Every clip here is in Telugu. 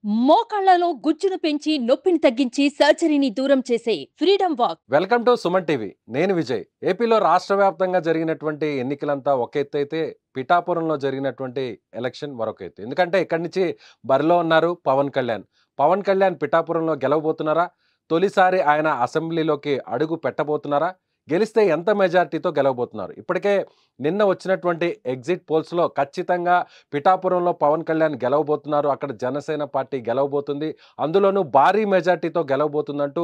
మోకాళ్లలో గుజ్జును పెంచి నొప్పిని తగ్గించి సర్జరీని దూరం చేసే freedom walk. Welcome to Suman TV. నేను విజయ్. ఏపీలో రాష్ట్ర వ్యాప్తంగా జరిగినటువంటి ఎన్నికలంతా ఒక ఎత్తు అయితే పిఠాపురంలో జరిగినటువంటి ఎలక్షన్ మరొక ఎత్తు. ఎందుకంటే ఇక్కడి నుంచి బరిలో ఉన్నారు పవన్ కళ్యాణ్. పవన్ కళ్యాణ్ పిఠాపురంలో గెలవబోతున్నారా? తొలిసారి ఆయన అసెంబ్లీలోకి అడుగు పెట్టబోతున్నారా? గెలిస్తే ఎంత మెజారిటీతో గెలవబోతున్నారు? ఇప్పటికే నిన్న వచ్చినటువంటి ఎగ్జిట్ పోల్స్లో ఖచ్చితంగా పిఠాపురంలో పవన్ కళ్యాణ్ గెలవబోతున్నారు. అక్కడ జనసేన పార్టీ గెలవబోతుంది, అందులోనూ భారీ మెజార్టీతో గెలవబోతుందంటూ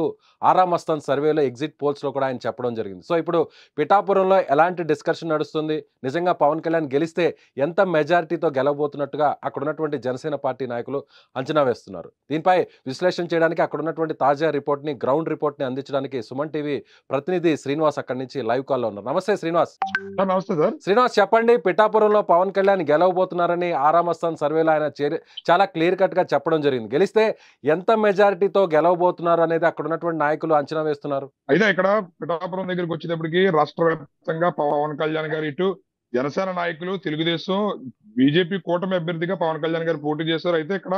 ఆరామస్థాన్ సర్వేలో ఎగ్జిట్ పోల్స్లో కూడా ఆయన చెప్పడం జరిగింది. సో ఇప్పుడు పిఠాపురంలో ఎలాంటి డిస్కషన్ నడుస్తుంది, నిజంగా పవన్ కళ్యాణ్ గెలిస్తే ఎంత మెజారిటీతో గెలవబోతున్నట్టుగా అక్కడ ఉన్నటువంటి జనసేన పార్టీ నాయకులు అంచనా వేస్తున్నారు. దీనిపై విశ్లేషణ చేయడానికి అక్కడ ఉన్నటువంటి తాజా రిపోర్ట్ని, గ్రౌండ్ రిపోర్ట్ని అందించడానికి సుమన్ టీవీ ప్రతినిధి శ్రీనివాస్ అక్కడి నుంచి లైవ్ కాల్లో ఉన్నారు. నమస్తే శ్రీనివాస్. నమస్తే సార్. శ్రీనివాస్, చెప్పండి, పిఠాపురంలో పవన్ కళ్యాణ్ గెలవబోతున్నారని ఆరామస్థాన్ సర్వేలో ఆయన చాలా క్లియర్ కట్ గా చెప్పడం జరిగింది. గెలిస్తే ఎంత మెజారిటీతో గెలవబోతున్నారు అనేది అక్కడ ఉన్నటువంటి నాయకులు అంచనా వేస్తున్నారు. అయితే ఇక్కడ పిఠాపురం దగ్గరికి వచ్చేటప్పటికి రాష్ట్ర వ్యాప్తంగా పవన్ కళ్యాణ్ గారు ఇటు జనసేన నాయకులు, తెలుగుదేశం, బీజేపీ కూటమి అభ్యర్థిగా పవన్ కళ్యాణ్ గారు పోటీ చేశారు. అయితే ఇక్కడ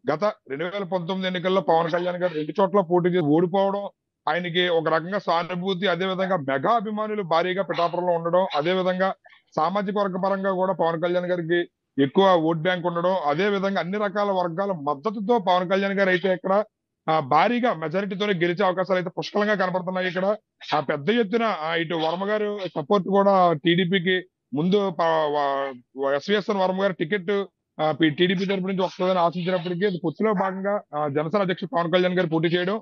గత 2019 ఎన్నికల్లో పవన్ కళ్యాణ్ గారు 2 చోట్ల పోటీ చేసి ఓడిపోవడం, ఆయనకి ఒక రకంగా సానుభూతి, అదే విధంగా మెగా అభిమానులు భారీగా పిఠాపురంలో ఉండడం, అదే విధంగా సామాజిక వర్గ పరంగా కూడా పవన్ కళ్యాణ్ గారికి ఎక్కువ ఓట్ బ్యాంక్ ఉండడం, అదే విధంగా అన్ని రకాల వర్గాల మద్దతుతో పవన్ కళ్యాణ్ గారు అయితే ఇక్కడ భారీగా మెజారిటీతోనే గెలిచే అవకాశాలు అయితే పుష్కలంగా కనపడుతున్నాయి. ఇక్కడ పెద్ద ఎత్తున ఇటు వర్మ గారు సపోర్ట్ కూడా టీడీపీకి ముందు ఎస్విఎస్ఎన్ వర్మ గారు టికెట్ టీడీపీ తరపు నుంచి వస్తుందని ఆశించినప్పటికీ పొత్తులో భాగంగా జనసేన అధ్యక్షుడు పవన్ కళ్యాణ్ గారు పోటీ చేయడం,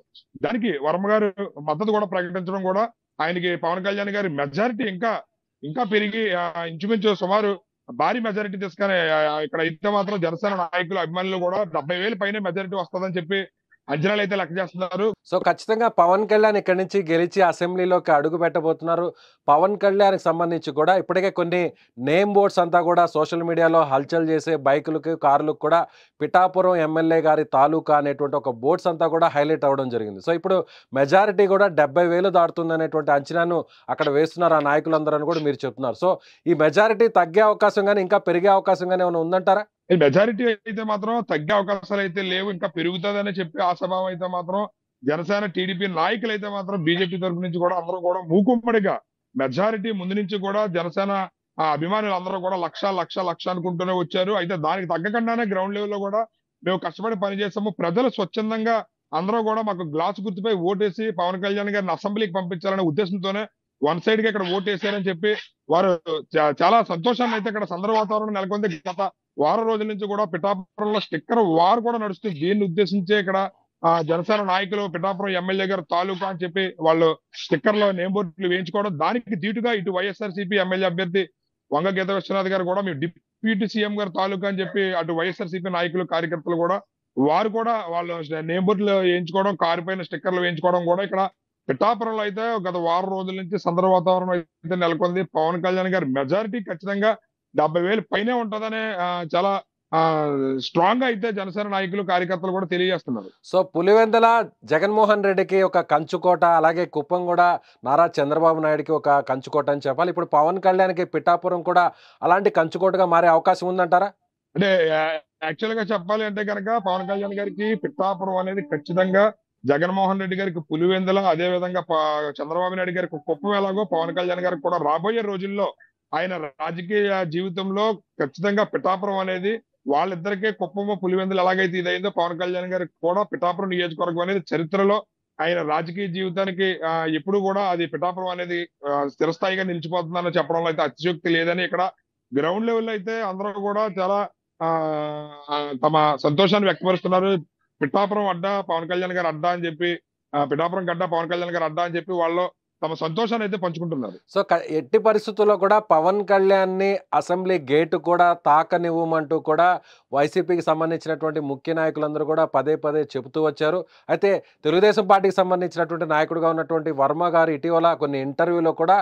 దానికి వర్మ గారు మద్దతు కూడా ప్రకటించడం కూడా ఆయనకి పవన్ కళ్యాణ్ గారి మెజారిటీ ఇంకా పెరిగి ఇంచుమించు సుమారు భారీ మెజారిటీ తీసుకొని ఇక్కడ అయితే మాత్రం జనసేన నాయకులు, అభిమానులు కూడా 70,000 పైన మెజారిటీ వస్తుందని చెప్పి అంచనాలు అయితే లెక్క చేస్తున్నారు. సో ఖచ్చితంగా పవన్ కళ్యాణ్ ఇక్కడి నుంచి గెలిచి అసెంబ్లీలోకి అడుగు పెట్టబోతున్నారు. పవన్ కళ్యాణ్కి సంబంధించి కూడా ఇప్పటికే కొన్ని నేమ్ బోర్డ్స్ అంతా కూడా సోషల్ మీడియాలో హల్చల్ చేసే బైకులకు, కార్లకు కూడా పిఠాపురం ఎమ్మెల్యే గారి తాలూకా అనేటువంటి ఒక బోర్డ్స్ అంతా కూడా హైలైట్ అవ్వడం జరిగింది. సో ఇప్పుడు మెజారిటీ కూడా 70,000 దాటుతుంది అనేటువంటి అంచనాను అక్కడ వేస్తున్నారు ఆ నాయకులందరూ కూడా మీరు చెప్తున్నారు. సో ఈ మెజారిటీ తగ్గే అవకాశం కానీ ఇంకా పెరిగే అవకాశం కానీ ఏమైనా ఉందంటారా? మెజారిటీ అయితే మాత్రం తగ్గే అవకాశాలు అయితే లేవు, ఇంకా పెరుగుతుందని చెప్పి ఆశాభావం అయితే మాత్రం జనసేన, టీడీపీ నాయకులు అయితే మాత్రం బీజేపీ తరపు నుంచి కూడా అందరూ కూడా మూకుమ్మడిగా మెజారిటీ ముందు నుంచి కూడా జనసేన అభిమానులు అందరూ కూడా లక్ష అనుకుంటూనే వచ్చారు. అయితే దానికి తగ్గకుండానే గ్రౌండ్ లెవెల్లో కూడా మేము కష్టపడి పనిచేస్తాము, ప్రజలు స్వచ్ఛందంగా అందరూ కూడా మాకు గ్లాస్ గుర్తుపై ఓటేసి పవన్ కళ్యాణ్ గారిని అసెంబ్లీకి పంపించాలనే ఉద్దేశంతోనే వన్ సైడ్ గా ఇక్కడ ఓటేసారని చెప్పి వారు చాలా సంతోషాన్ని అయితే ఇక్కడ సందర్భ వాతావరణం నెలకొంది. గత వారం రోజుల నుంచి కూడా పిఠాపురంలో స్టిక్కర్ వార్ కూడా నడుస్తుంది. దీన్ని ఉద్దేశించే ఇక్కడ జనసేన నాయకులు పిఠాపురం ఎమ్మెల్యే గారు తాలూకా అని చెప్పి వాళ్ళు స్టిక్కర్ లో నేమ్ బోర్డులు వేయించుకోవడం, దానికి ధీటుగా ఇటు వైఎస్ఆర్సీపీ ఎమ్మెల్యే అభ్యర్థి వంగ గీత విశ్వనాథ్ గారు కూడా మేము డిప్యూటీ సీఎం గారు తాలూకా అని చెప్పి అటు వైఎస్ఆర్సీపీ నాయకులు, కార్యకర్తలు కూడా వారు కూడా వాళ్ళు నేమ్ బోర్డులు వేయించుకోవడం, కారు పైన స్టిక్కర్లు వేయించుకోవడం కూడా ఇక్కడ పిఠాపురంలో అయితే గత వారం రోజుల నుంచి సందర్భ వాతావరణం అయితే నెలకొంది. పవన్ కళ్యాణ్ గారి మెజారిటీ ఖచ్చితంగా 70,000 పైనే ఉంటుందనే చాలా స్ట్రాంగ్ గా అయితే జనసేన నాయకులు, కార్యకర్తలు కూడా తెలియజేస్తున్నారు. సో పులివెందుల జగన్మోహన్ రెడ్డికి ఒక కంచుకోట, అలాగే కుప్పం కూడా నారా చంద్రబాబు నాయుడుకి ఒక కంచుకోట అని చెప్పాలి. ఇప్పుడు పవన్ కళ్యాణ్కి పిఠాపురం కూడా అలాంటి కంచుకోటగా మారే అవకాశం ఉందంటారా? అంటే యాక్చువల్ గా చెప్పాలి అంటే కనుక పవన్ కళ్యాణ్ గారికి పిఠాపురం అనేది ఖచ్చితంగా జగన్మోహన్ రెడ్డి గారికి పులివెందుల, అదే విధంగా చంద్రబాబు నాయుడు గారికి కుప్పం ఎలాగో పవన్ కళ్యాణ్ గారికి కూడా రాబోయే రోజుల్లో ఆయన రాజకీయ జీవితంలో ఖచ్చితంగా పిఠాపురం అనేది వాళ్ళిద్దరికే కుప్పము, పులివెందులు ఎలాగైతే ఇదైందో పవన్ కళ్యాణ్ గారికి కూడా పిఠాపురం నియోజకవర్గం అనేది చరిత్రలో ఆయన రాజకీయ జీవితానికి ఎప్పుడు కూడా అది పిఠాపురం అనేది స్థిరస్థాయిగా నిలిచిపోతుందని చెప్పడంలో అయితే అతిశయోక్తి లేదని ఇక్కడ గ్రౌండ్ లెవెల్ అయితే అందరూ కూడా చాలా తమ సంతోషాన్ని వ్యక్తపరుస్తున్నారు. పిఠాపురం అడ్డా పవన్ కళ్యాణ్ గారు అడ్డా అని చెప్పి, పిఠాపురం గడ్డ పవన్ కళ్యాణ్ గారు అడ్డా అని చెప్పి వాళ్ళు తమ సంతోషాన్ని అయితే పంచుకుంటున్నారు. సో ఎట్టి పరిస్థితుల్లో కూడా పవన్ కళ్యాణ్ ని అసెంబ్లీ గేటు కూడా తాకనివ్వమంటూ కూడా వైసీపీకి సంబంధించినటువంటి ముఖ్య నాయకులందరూ కూడా పదే చెబుతూ వచ్చారు. అయితే తెలుగుదేశం పార్టీకి సంబంధించినటువంటి నాయకుడిగా ఉన్నటువంటి వర్మ గారు ఇటీవల కొన్ని ఇంటర్వ్యూలో కూడా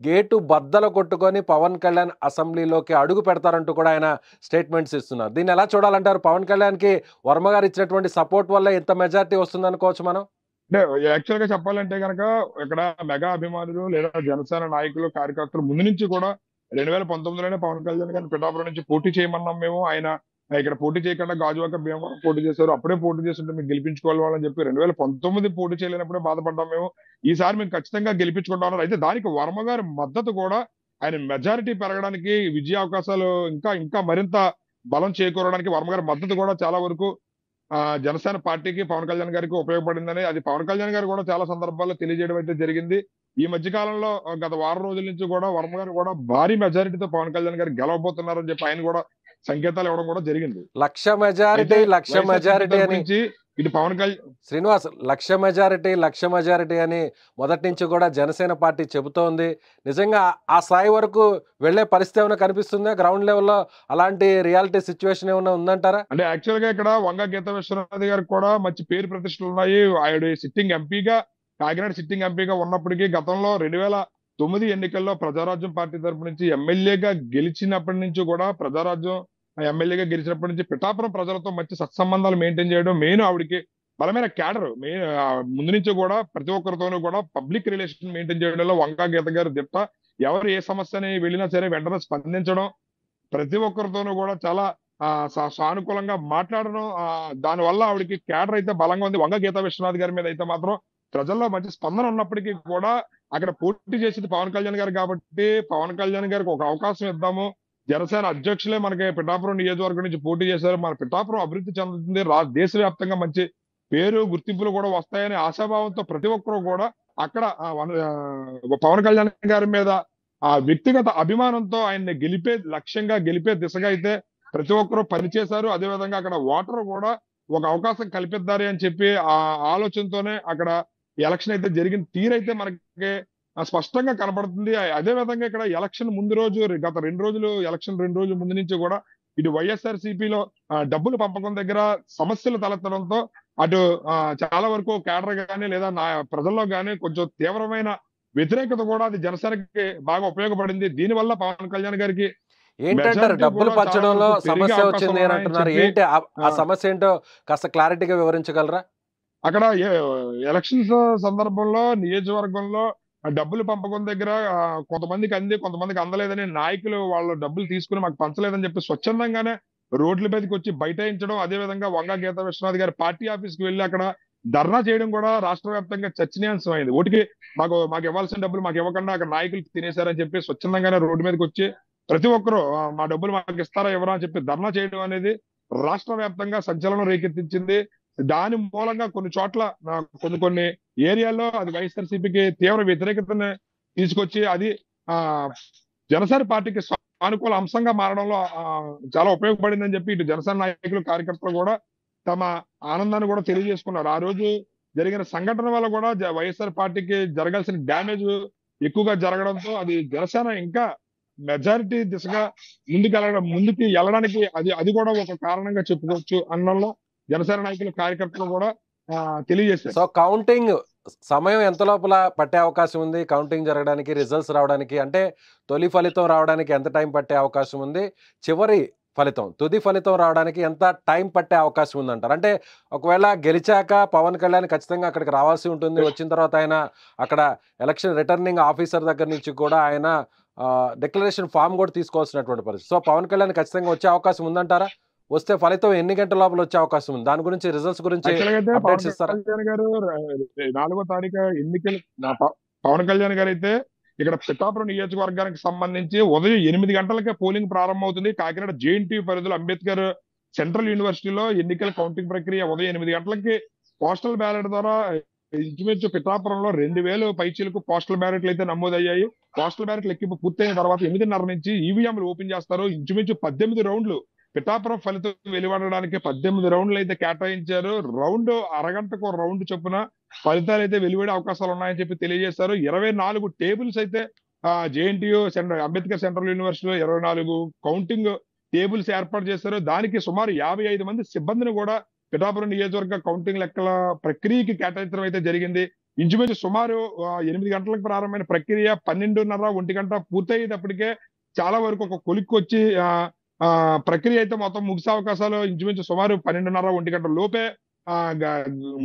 గేటు బద్దలు కొట్టుకొని పవన్ కళ్యాణ్ అసెంబ్లీలోకి అడుగు పెడతారంటూ కూడా ఆయన స్టేట్మెంట్స్ ఇస్తున్నారు. దీన్ని ఎలా చూడాలంటారు? పవన్ కళ్యాణ్కి వర్మ గారు ఇచ్చినటువంటి సపోర్ట్ వల్ల ఎంత మెజారిటీ వస్తుంది అనుకోవచ్చు మనం? అంటే యాక్చువల్ గా చెప్పాలంటే కనుక ఇక్కడ మెగా అభిమానులు లేదా జనసేన నాయకులు, కార్యకర్తలు ముందు నుంచి కూడా 2019లోనే పవన్ కళ్యాణ్ గారిని పిఠాపురం నుంచి పోటీ చేయమన్నాం మేము. ఆయన ఇక్కడ పోటీ చేయకుండా గాజువాక భీమవరం పోటీ చేశారు, అప్పుడే పోటీ చేస్తుంటే మీకు గెలిపించుకోవాలి వాళ్ళని చెప్పి 2019 పోటీ చేయలేనప్పుడే బాధపడ్డాం మేము. ఈసారి మేము ఖచ్చితంగా గెలిపించుకుంటామన్నారు. అయితే దానికి వర్మ గారి మద్దతు కూడా ఆయన మెజారిటీ పెరగడానికి, విజయ అవకాశాలు ఇంకా ఇంకా మరింత బలం చేకూరడానికి వర్మ గారి మద్దతు కూడా చాలా వరకు జనసేన పార్టీకి, పవన్ కళ్యాణ్ గారికి ఉపయోగపడిందని అది పవన్ కళ్యాణ్ గారు కూడా చాలా సందర్భాల్లో తెలియజేయడం అయితే జరిగింది. ఈ మధ్య కాలంలో గత వారం రోజుల నుంచి కూడా వర్మ గారు కూడా భారీ మెజారిటీతో పవన్ కళ్యాణ్ గారు గెలవబోతున్నారని చెప్పి ఆయన కూడా సంకేతాలు ఇవ్వడం కూడా జరిగింది. లక్ష మెజారిటీ అని ఇటు పవన్ కళ్యాణ్ శ్రీనివాస్, లక్ష మెజారిటీ అని మొదటి నుంచి కూడా జనసేన పార్టీ చెబుతోంది. నిజంగా ఆ స్థాయి వరకు వెళ్లే పరిస్థితి ఏమైనా కనిపిస్తుందా గ్రౌండ్ లెవెల్లో? అలాంటి రియాలిటీ సిచ్యువేషన్ ఏమైనా ఉందంటారా? అంటే యాక్చువల్ గా ఇక్కడ వంగ గీతా విశ్వనాథ్ గారికి కూడా మంచి పేరు ప్రతిష్టలు ఉన్నాయి. ఆయన సిట్టింగ్ ఎంపీగా, కాకినాడ సిట్టింగ్ ఎంపీగా ఉన్నప్పటికీ గతంలో 2009 ఎన్నికల్లో ప్రజారాజ్యం పార్టీ తరపు నుంచి ఎమ్మెల్యేగా గెలిచినప్పటి నుంచి కూడా ప్రజారాజ్యం ఎమ్మెల్యేగా గెలిచినప్పటి నుంచి పిఠాపురం ప్రజలతో మంచి సత్సంబంధాలు మెయింటైన్ చేయడం, మెయిన్ ఆవిడకి బలమైన క్యాడర్, మెయిన్ ముందు నుంచి కూడా ప్రతి ఒక్కరితోనూ కూడా పబ్లిక్ రిలేషన్ మెయింటైన్ చేయడంలో వంకా గీత గారు దిట్ట. ఎవరు ఏ సమస్యని వెళ్ళినా సరే వెంటనే స్పందించడం, ప్రతి ఒక్కరితోనూ కూడా చాలా సానుకూలంగా మాట్లాడడం, దాని వల్ల ఆవిడకి క్యాడర్ అయితే బలంగా ఉంది. వంగ గీతా విశ్వనాథ్ గారి మీద అయితే మాత్రం ప్రజల్లో మంచి స్పందన ఉన్నప్పటికీ కూడా అక్కడ పోటీ చేసేది పవన్ కళ్యాణ్ గారు కాబట్టి పవన్ కళ్యాణ్ గారికి ఒక అవకాశం ఇద్దాము, జనసేన అధ్యక్షులే మనకి పిఠాపురం నియోజకవర్గం నుంచి పోటీ చేశారు, మన పిఠాపురం అభివృద్ధి చెందుతుంది, దేశవ్యాప్తంగా మంచి పేరు గుర్తింపులు కూడా వస్తాయనే ఆశాభావంతో ప్రతి ఒక్కరూ కూడా అక్కడ పవన్ కళ్యాణ్ గారి మీద వ్యక్తిగత అభిమానంతో ఆయన్ని లక్ష్యంగా గెలిపే దిశగా అయితే ప్రతి ఒక్కరూ పనిచేశారు. అదేవిధంగా అక్కడ ఓటర్ కూడా ఒక అవకాశం కల్పిద్దారు అని చెప్పి ఆ ఆలోచనతోనే అక్కడ ఎలక్షన్ అయితే జరిగిన తీరైతే మనకి స్పష్టంగా కనబడుతుంది. అదే విధంగా ఇక్కడ ఎలక్షన్ ముందు రోజు, గత 2 రోజులు, ఎలక్షన్ 2 రోజుల ముందు నుంచి కూడా ఇటు వైఎస్ఆర్సీపీలో డబ్బులు పంపకం దగ్గర సమస్యలు తలెత్తడంతో అటు చాలా వరకు కేడర్ గానీ లేదా ప్రజల్లో గానీ కొంచెం తీవ్రమైన వ్యతిరేకత కూడా అది జనసేనకి బాగా ఉపయోగపడింది. దీనివల్ల పవన్ కళ్యాణ్ గారికి ఏంటంటారు, డబ్బులు పంచడంలో సమస్య వచ్చింది అని అంటున్నారు. ఏంటి ఆ సమస్య ఏంటో కాస్త క్లారిటీగా వివరించగలరా? అక్కడ ఎలక్షన్స్ సందర్భంలో నియోజకవర్గంలో డబ్బులు పంపకం దగ్గర కొంతమందికి అంది, కొంతమందికి అందలేదని నాయకులు వాళ్ళు డబ్బులు తీసుకుని మాకు పంచలేదని చెప్పి స్వచ్ఛందంగానే రోడ్ల మీదకి వచ్చి బైఠాయించడం, అదే విధంగా వంగ గీతా విశ్వనాథ్ గారి పార్టీ ఆఫీస్ కి వెళ్లి అక్కడ ధర్నా చేయడం కూడా రాష్ట్ర వ్యాప్తంగా చర్చనీయాంశం అయింది. ఓటికి మాకు ఇవ్వాల్సిన డబ్బులు మాకు ఇవ్వకుండా అక్కడ నాయకులు తినేశారని చెప్పి స్వచ్ఛందంగానే రోడ్డు మీదకి వచ్చి ప్రతి ఒక్కరూ మా డబ్బులు మాకు ఇస్తారా ఎవరా అని చెప్పి ధర్నా చేయడం అనేది రాష్ట్ర వ్యాప్తంగా సంచలనం రేకెత్తించింది. దాని మూలంగా కొన్ని చోట్ల కొన్ని ఏరియాల్లో అది వైఎస్ఆర్సీపీకి తీవ్ర వ్యతిరేకతను తీసుకొచ్చి అది జనసేన పార్టీకి సానుకూల అంశంగా మారడంలో చాలా ఉపయోగపడిందని చెప్పి ఇటు జనసేన నాయకులు, కార్యకర్తలు కూడా తమ ఆనందాన్ని కూడా తెలియజేసుకున్నారు. ఆ రోజు జరిగిన సంఘటన వల్ల కూడా వైఎస్ఆర్ పార్టీకి జరగాల్సిన డ్యామేజ్ ఎక్కువగా జరగడంతో అది జనసేన ఇంకా మెజారిటీ దిశగా ముందుకి వెళ్ళడానికి అది కూడా ఒక కారణంగా చెప్పుకోవచ్చు అనడంలో జనసేన నాయకులు, కార్యకర్తలు కూడా తెలియజేశారు. సో కౌంటింగ్ సమయం ఎంత లోపల పట్టే అవకాశం ఉంది? కౌంటింగ్ జరగడానికి, రిజల్ట్స్ రావడానికి, అంటే తొలి ఫలితం రావడానికి ఎంత టైం పట్టే అవకాశం ఉంది? చివరి ఫలితం, తుది ఫలితం రావడానికి ఎంత టైం పట్టే అవకాశం ఉందంటారు? అంటే ఒకవేళ గెలిచాక పవన్ కళ్యాణ్ ఖచ్చితంగా అక్కడికి రావాల్సి ఉంటుంది. వచ్చిన తర్వాత ఆయన అక్కడ ఎలక్షన్ రిటర్నింగ్ ఆఫీసర్ దగ్గర నుంచి కూడా ఆయన డిక్లరేషన్ ఫామ్ కూడా తీసుకోవాల్సినటువంటి పరిస్థితి. సో పవన్ కళ్యాణ్ ఖచ్చితంగా వచ్చే అవకాశం ఉందంటారా? వస్తే ఫలితం ఎన్ని గంటల లోపల వచ్చే అవకాశం ఉంది? దాని గురించి, రిజల్ట్స్ గురించి అప్డేట్స్ ఇస్తారా? పవన్ కళ్యాణ్ గారు 4వ తారీఖు ఎన్నికలు పవన్ కళ్యాణ్ గారు అయితే ఇక్కడ పిఠాపురం నియోజకవర్గానికి సంబంధించి ఉదయం 8 గంటలకే పోలింగ్ ప్రారంభం అవుతుంది. కాకినాడ జేఎన్టీయూ పరిధిలో అంబేద్కర్ సెంట్రల్ యూనివర్సిటీలో ఎన్నికల కౌంటింగ్ ప్రక్రియ ఉదయం 8 గంటలకి పోస్టల్ బ్యాలెట్ ద్వారా ఇంచుమించు పిఠాపురంలో 2000 పైచీలకు పోస్టల్ బ్యాలెట్లు అయితే నమోదయ్యాయి. పోస్టల్ బ్యాలెట్ లెక్కింపు పూర్తయిన తర్వాత 8:30 నుంచి ఈవీఎంలు ఓపెన్ చేస్తారు. ఇంచుమించు 18 రౌండ్లు పిఠాపురం ఫలితం వెలువడడానికి 18 రౌండ్లు అయితే కేటాయించారు. అరగంటకు రౌండ్ చొప్పున ఫలితాలు అయితే వెలువడే అవకాశాలు ఉన్నాయని చెప్పి తెలియజేశారు. 24 టేబుల్స్ అయితే జేఎన్టీయూ అంబేద్కర్ సెంట్రల్ యూనివర్సిటీలో 24 కౌంటింగ్ టేబుల్స్ ఏర్పాటు చేశారు. దానికి సుమారు 55 మంది సిబ్బందిని కూడా పిఠాపురం నియోజకవర్గ కౌంటింగ్ లెక్కల ప్రక్రియకి కేటాయించడం అయితే జరిగింది. ఇంచుమించు సుమారు 8 గంటలకు ప్రారంభమైన ప్రక్రియ 12:30, 1 గంట పూర్తయ్యేటప్పటికే చాలా వరకు ఒక కొలిక్కి వచ్చి ప్రక్రియ అయితే మొత్తం ముగిసే అవకాశాలు ఇంచుమించు సుమారు 12:30, 1 గంట లోపే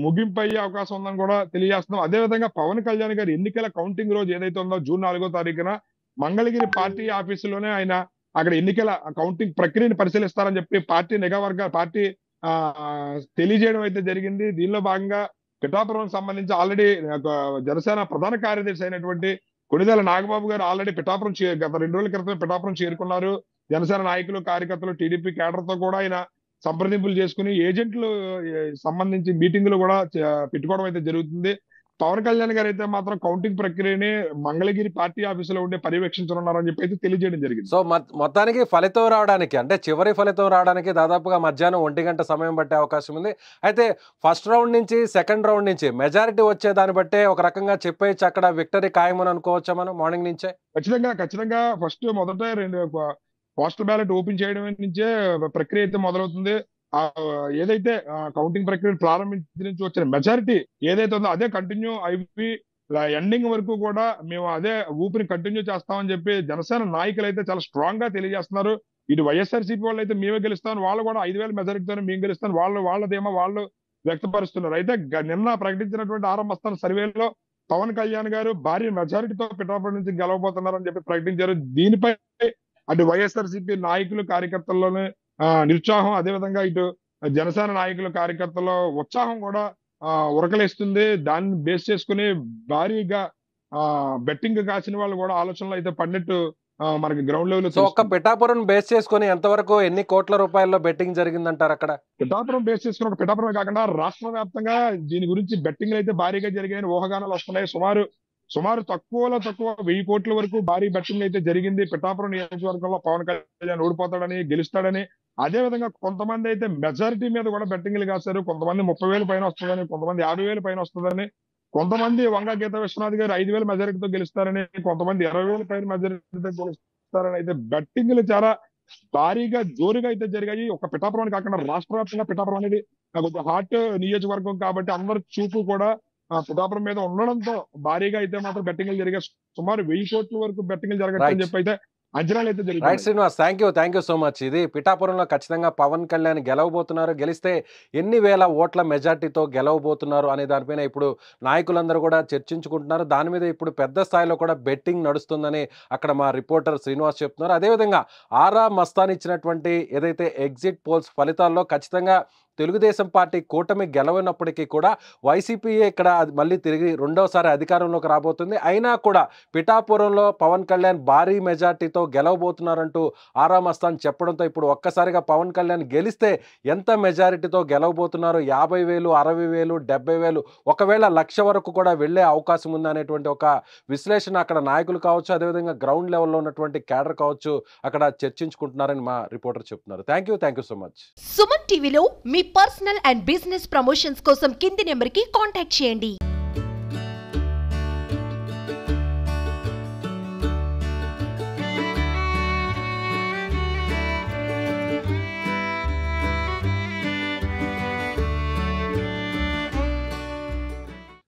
ముగింపు అయ్యే అవకాశం ఉందని కూడా తెలియజేస్తున్నాం. అదేవిధంగా పవన్ కళ్యాణ్ గారి ఎన్నికల కౌంటింగ్ రోజు ఏదైతే ఉందో జూన్ 4వ తారీఖున మంగళగిరి పార్టీ ఆఫీసులోనే ఆయన అక్కడ ఎన్నికల కౌంటింగ్ ప్రక్రియను పరిశీలిస్తారని చెప్పి పార్టీ తెలియజేయడం అయితే జరిగింది. దీనిలో భాగంగా పిఠాపురం సంబంధించి ఆల్రెడీ జనసేన ప్రధాన కార్యదర్శి అయినటువంటి కొణిదెల నాగబాబు గారు ఆల్రెడీ పిఠాపురం గత 2 రోజుల క్రితం పిఠాపురం చేరుకున్నారు. జనసేన నాయకులు, కార్యకర్తలు, టీడీపీ కేడర్ తో కూడా ఆయన సంప్రదింపులు చేసుకుని ఏజెంట్లు సంబంధించి మీటింగులు కూడా పెట్టుకోవడం అయితే జరుగుతుంది. పవన్ కళ్యాణ్ గారు అయితే మాత్రం కౌంటింగ్ ప్రక్రియని మంగళగిరి పార్టీ ఆఫీసులో ఉండి పర్యవేక్షించనున్నారని చెప్పి అయితే తెలియజేయడం జరిగింది. సో మొత్తానికి ఫలితం రావడానికి, అంటే చివరి ఫలితం రావడానికి దాదాపుగా మధ్యాహ్నం 1 గంట సమయం పట్టే అవకాశం ఉంది. అయితే ఫస్ట్ రౌండ్ నుంచి సెకండ్ రౌండ్ నుంచి మెజారిటీ వచ్చేదాన్ని బట్టే ఒక రకంగా చెప్పేయచ్చు అక్కడ విక్టరీ ఖాయమని అనుకోవచ్చా మనం మార్నింగ్ నుంచే? ఖచ్చితంగా మొదట 2 పోస్టల్ బ్యాలెట్ ఓపెన్ చేయడం నుంచే ప్రక్రియ అయితే మొదలవుతుంది. ఏదైతే కౌంటింగ్ ప్రక్రియను ప్రారంభించిన నుంచి వచ్చిన మెజారిటీ ఏదైతే ఉందో అదే కంటిన్యూ అయిపోయి ఎండింగ్ వరకు కూడా మేము అదే ఊపిరి కంటిన్యూ చేస్తామని చెప్పి జనసేన నాయకులు అయితే చాలా స్ట్రాంగ్ గా తెలియజేస్తున్నారు. ఇటు వైఎస్ఆర్సీపీ వాళ్ళు అయితే మేమే గెలుస్తాం, వాళ్ళు కూడా 5,000 మెజారిటీతోనే మేము గెలుస్తాం, వాళ్ళదేమో వాళ్ళు వ్యక్తపరుస్తున్నారు. అయితే నిన్న ప్రకటించినటువంటి ఆరంభ సర్వేలో పవన్ కళ్యాణ్ గారు భారీ మెజారిటీతో పిఠాపురం నుంచి గెలవబోతున్నారని చెప్పి ప్రకటించారు. దీనిపై అటు వైఎస్ఆర్సీపీ నాయకులు, కార్యకర్తల్లోనే నిరుత్సాహం, అదేవిధంగా ఇటు జనసేన నాయకులు, కార్యకర్తల్లో ఉత్సాహం కూడా ఉరకలేస్తుంది. దాన్ని బేస్ చేసుకుని భారీగా బెట్టింగ్ కాసిన వాళ్ళు కూడా ఆలోచనలు అయితే పడినట్టు మనకి గ్రౌండ్ లెవెల్. సో ఒక్క పిఠాపురం బేస్ చేసుకుని ఎంతవరకు ఎన్ని కోట్ల రూపాయల్లో బెట్టింగ్ జరిగిందంటారు అక్కడ? పిఠాపురం బేస్ చేసుకుని ఒక పిఠాపురమే కాకుండా రాష్ట్ర వ్యాప్తంగా దీని గురించి బెట్టింగ్లు అయితే భారీగా జరిగాయని ఊహాగానాలు వస్తున్నాయి. సుమారు తక్కువలో తక్కువ 1000 కోట్ల వరకు భారీ బెట్టింగ్ అయితే జరిగింది. పిఠాపురం నియోజకవర్గంలో పవన్ కళ్యాణ్ ఓడిపోతాడని, గెలుస్తాడని, అదే విధంగా కొంతమంది అయితే మెజారిటీ మీద కూడా బెట్టింగ్లు కాశారు. కొంతమంది 30,000 పైన వస్తుందని, కొంతమంది 50,000 పైన వస్తుందని, కొంతమంది వంగ గీత విశ్వనాథ్ గారు 5,000 మెజారిటీతో గెలుస్తారని, కొంతమంది 20,000 పైన మెజారిటీతో గెలుస్తారని అయితే బెట్టింగ్లు చాలా భారీగా జోరుగా అయితే జరిగాయి. ఒక పిఠాపురం కాకుండా రాష్ట్ర వ్యాప్తంగా పిఠాపురం అనేది కొంచెం హాట్ నియోజకవర్గం కాబట్టి అందరి చూపు కూడా పిఠాపురం మీద ఉండడంతో భారీగా అయితే మాత్రం బెట్టింగ్లు జరిగాయి. సుమారు 1000 కోట్ల వరకు బెట్టింగ్లు జరగచ్చని చెప్పి అయితే అంచనాలు అయితే జరిగాయి. Right Srinivas, thank you so much. ఇది పిఠాపురంలో ఖచ్చితంగా పవన్ కళ్యాణ్ గెలవబోతున్నారు, గెలిస్తే ఎన్ని వేల ఓట్ల మెజార్టీతో గెలవబోతున్నారు అనే దానిపైన ఇప్పుడు నాయకులందరూ కూడా చర్చించుకుంటున్నారు. దాని మీద ఇప్పుడు పెద్ద స్థాయిలో కూడా బెట్టింగ్ నడుస్తుందని అక్కడ మా రిపోర్టర్ శ్రీనివాస్ చెప్తున్నారు. అదేవిధంగా ఆరా మస్తాన్ ఇచ్చినటువంటి ఏదైతే ఎగ్జిట్ పోల్స్ ఫలితాల్లో ఖచ్చితంగా తెలుగుదేశం పార్టీ కూటమి గెలవనప్పటికీ కూడా వైసీపీయే ఇక్కడ మళ్ళీ తిరిగి రెండోసారి అధికారంలోకి రాబోతుంది. అయినా కూడా పిఠాపురంలో పవన్ కళ్యాణ్ భారీ మెజార్టీతో గెలవబోతున్నారంటూ ఆరా మస్తాన్ చెప్పడంతో ఇప్పుడు ఒక్కసారిగా పవన్ కళ్యాణ్ గెలిస్తే ఎంత మెజారిటీతో గెలవబోతున్నారు, 50,000, 60,000, 70,000, ఒకవేళ 1,00,000 వరకు కూడా వెళ్లే అవకాశం ఉందనేటువంటి ఒక విశ్లేషణ అక్కడ నాయకులు కావచ్చు, అదేవిధంగా గ్రౌండ్ లెవెల్లో ఉన్నటువంటి క్యాడర్ కావచ్చు అక్కడ చర్చించుకుంటున్నారని మా రిపోర్టర్ చెప్తున్నారు. Thank you so much. Suman టీవీలో మీ పర్సనల్ అండ్ బిజినెస్ ప్రమోషన్స్ కోసం కింది నెంబర్కి కాంటాక్ట్ చేయండి.